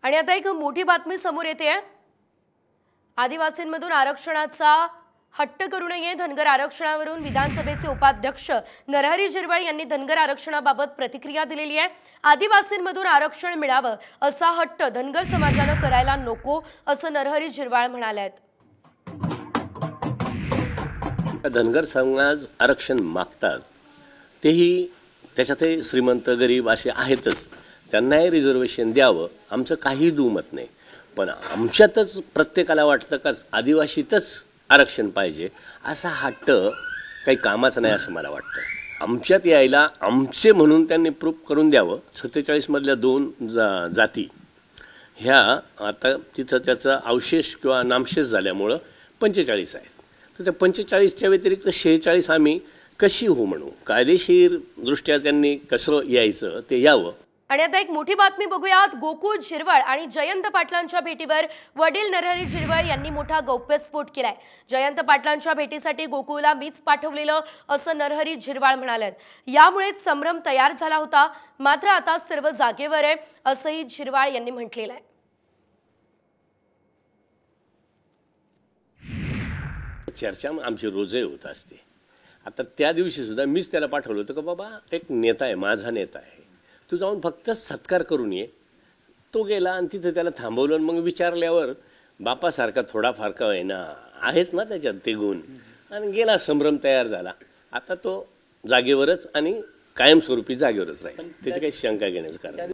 आणि आता एक मोठी बातमी समोर येते आहे। आदिवासींमधून आरक्षणाचा हट्ट करू नये, धनगर आरक्षणावरून विधानसभेचे उपाध्यक्ष नरहरी झिरवाळ यांनी धनगर आरक्षणाबाबत प्रतिक्रिया दिलेली आहे। आदिवासींमधून आरक्षण मिळावं असा हट्ट धनगर समाजाने करायला नको असं नरहरी झिरवाळ म्हणाले। धनगर समाज आरक्षण मागतात, तेही त्याच्यातही श्रीमंत गरीब असे आहेतच, त्यांनाही रिझर्वेशन द्यावं, आमचं काही दुमत नाही। पण आमच्यातच प्रत्येकाला वाटतं का आदिवासीतच आरक्षण पाहिजे, असा हट्ट काही कामाचा नाही असं मला वाटतं। आमच्यात यायला आमचे म्हणून त्यांनी प्रूफ करून द्यावं। 47 मधल्या 2 जाती ह्या आता तिथं त्याचा अवशेष किंवा नामशेष झाल्यामुळं 45 आहेत, तर त्या 45च्या व्यतिरिक्त 46 आम्ही कशी हो म्हणू, कायदेशीर दृष्ट्या त्यांनी कसं यायचं ते यावं। आणि आता एक मोठी बातमी बघूयात। गोकुळ झिरवाळ आणि जयंत पाटलांच्या भेटीवर वडील नरहरी झिरवाळ यांनी मोठा गौप्यस्फोट केलाय। जयंत पाटलांच्या भेटीसाठी गोकुळला मीच पाठवलेलं असं नरहरी झिरवाळ म्हणाले। यामुळेच संभ्रम तयार झाला होता, मात्र आता सर्व जागेवर आहे असंही झिरवाळ यांनी म्हटलेलं आहे। चर्चा आमची रोजही होत असते। आता त्या दिवशी सुद्धा मीच त्याला पाठवलं होतं की बाबा एक नेता आहे, माझा नेता आहे, तू जाऊन फक्त सत्कार करून ये। तो गेला आणि तिथे त्याला थांबवलं, मग विचारल्यावर बापासारखा थोडाफार का होईना आहेच ना त्याच्यात ते गुण, आणि गेला, संभ्रम तयार झाला। आता तो जागेवरच आणि कायमस्वरूपी जागेवरच राहील, त्याची काही शंका घेण्याचं कारण